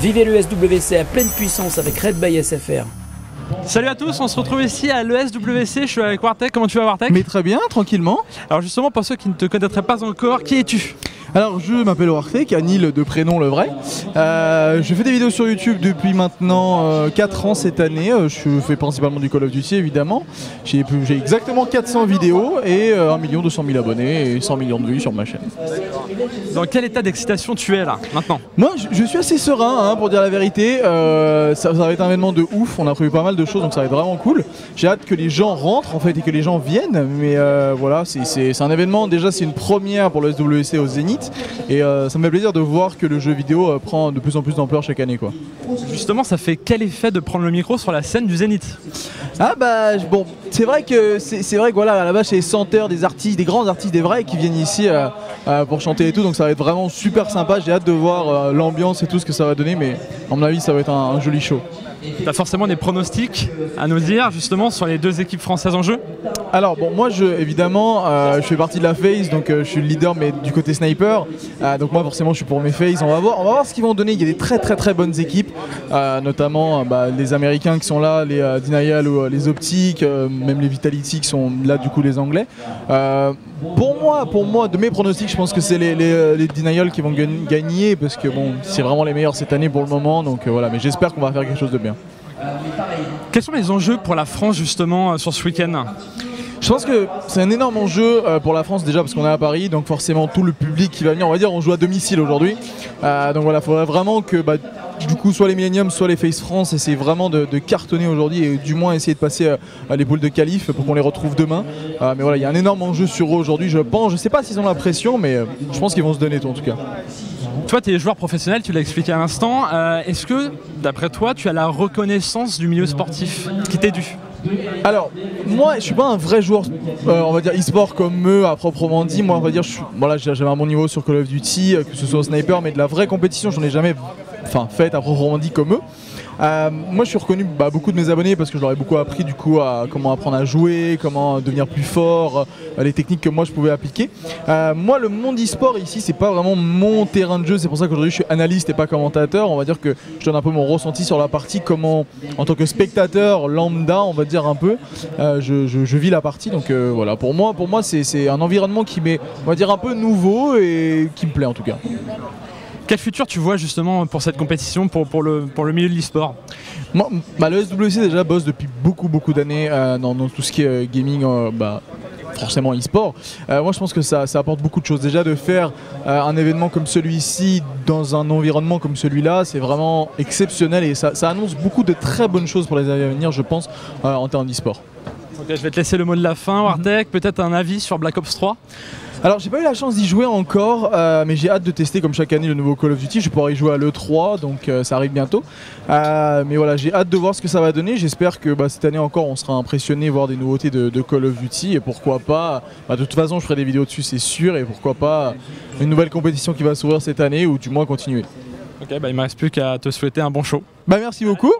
Vivez le SWC à pleine puissance avec Red by SFR. Salut à tous, on se retrouve ici à l'ESWC, je suis avec Wartek. Comment tu vas, Wartek? Mais très bien, tranquillement. Alors justement, pour ceux qui ne te connaîtraient pas encore, qui es-tu? Alors je m'appelle Wartek, Anil de prénom le vrai. Je fais des vidéos sur YouTube depuis maintenant 4 ans cette année. Je fais principalement du Call of Duty évidemment. J'ai exactement 400 vidéos et 1 200 000 abonnés et 100 millions de vues sur ma chaîne. Dans quel état d'excitation tu es là, maintenant? Moi je suis assez serein pour dire la vérité. Ça va être un événement de ouf, on a prévu pas mal de choses donc ça va être vraiment cool. J'ai hâte que les gens rentrent en fait et que les gens viennent. Mais voilà, c'est un événement, déjà c'est une première pour le SWC au Zénith. Et ça me fait plaisir de voir que le jeu vidéo prend de plus en plus d'ampleur chaque année, quoi. Justement, ça fait quel effet de prendre le micro sur la scène du Zénith? Ah bah bon, c'est vrai que voilà, à la base c'est les chanteurs, des artistes, des grands artistes, des vrais qui viennent ici pour chanter et tout, donc ça va être vraiment super sympa. J'ai hâte de voir l'ambiance et tout ce que ça va donner, mais à mon avis ça va être un joli show. Tu as forcément des pronostics à nous dire justement sur les deux équipes françaises en jeu? Alors bon, moi évidemment je fais partie de la FaZe, donc je suis le leader mais du côté sniper, donc moi forcément je suis pour mes FaZe. On va voir ce qu'ils vont donner. Il y a des très bonnes équipes, notamment les Américains qui sont là, les Denial ou les Optiques, même les Vitality qui sont là du coup les Anglais. Pour moi, de mes pronostics, je pense que c'est les Denial qui vont gagner parce que bon, c'est vraiment les meilleurs cette année pour le moment, donc voilà, mais j'espère qu'on va faire quelque chose de bien. Quels sont les enjeux pour la France justement sur ce week-end? Je pense que c'est un énorme enjeu pour la France déjà parce qu'on est à Paris, donc forcément tout le public qui va venir, on va dire on joue à domicile aujourd'hui, donc voilà, il faudrait vraiment que du coup soit les Millennium soit les FaZe France essaient vraiment de cartonner aujourd'hui et du moins essayer de passer à les poules de qualif pour qu'on les retrouve demain, mais voilà, il y a un énorme enjeu sur eux aujourd'hui, je sais pas s'ils ont la pression, mais je pense qu'ils vont se donner tout en tout cas. Toi, tu es joueur professionnel, tu l'as expliqué à l'instant. Est-ce que, d'après toi, tu as la reconnaissance du milieu sportif qui t'est due? Alors, moi je suis pas un vrai joueur, on va dire e-sport comme eux à proprement dit. Moi on va dire, j'avais un bon niveau sur Call of Duty, que ce soit au sniper, mais de la vraie compétition j'en ai jamais faite à proprement dit comme eux. Moi je suis reconnu beaucoup de mes abonnés parce que je leur ai beaucoup appris du coup à comment apprendre à jouer, comment devenir plus fort, les techniques que moi je pouvais appliquer. Moi le monde e-sport ici c'est pas vraiment mon terrain de jeu, c'est pour ça qu'aujourd'hui je suis analyste et pas commentateur. On va dire que je donne un peu mon ressenti sur la partie, comment en tant que spectateur lambda on va dire un peu, je vis la partie, donc voilà, pour moi c'est un environnement qui m'est, on va dire, un peu nouveau et qui me plaît en tout cas. Quel futur tu vois justement pour cette compétition, pour le milieu de l'e-sport? Moi, le SWC déjà bosse depuis beaucoup d'années dans tout ce qui est gaming, forcément e-sport. Moi je pense que ça apporte beaucoup de choses. Déjà de faire un événement comme celui-ci dans un environnement comme celui-là, c'est vraiment exceptionnel et ça annonce beaucoup de très bonnes choses pour les années à venir, je pense, en termes d'e-sport. Ok, je vais te laisser le mot de la fin, Wartek. Peut-être un avis sur Black Ops 3? Alors j'ai pas eu la chance d'y jouer encore, mais j'ai hâte de tester comme chaque année le nouveau Call of Duty. Je pourrais y jouer à l'E3, donc ça arrive bientôt. Mais voilà, j'ai hâte de voir ce que ça va donner. J'espère que cette année encore on sera impressionné voir des nouveautés de Call of Duty. Et pourquoi pas, de toute façon je ferai des vidéos dessus c'est sûr. Et pourquoi pas une nouvelle compétition qui va s'ouvrir cette année ou du moins continuer. Ok, il me reste plus qu'à te souhaiter un bon show. Merci beaucoup.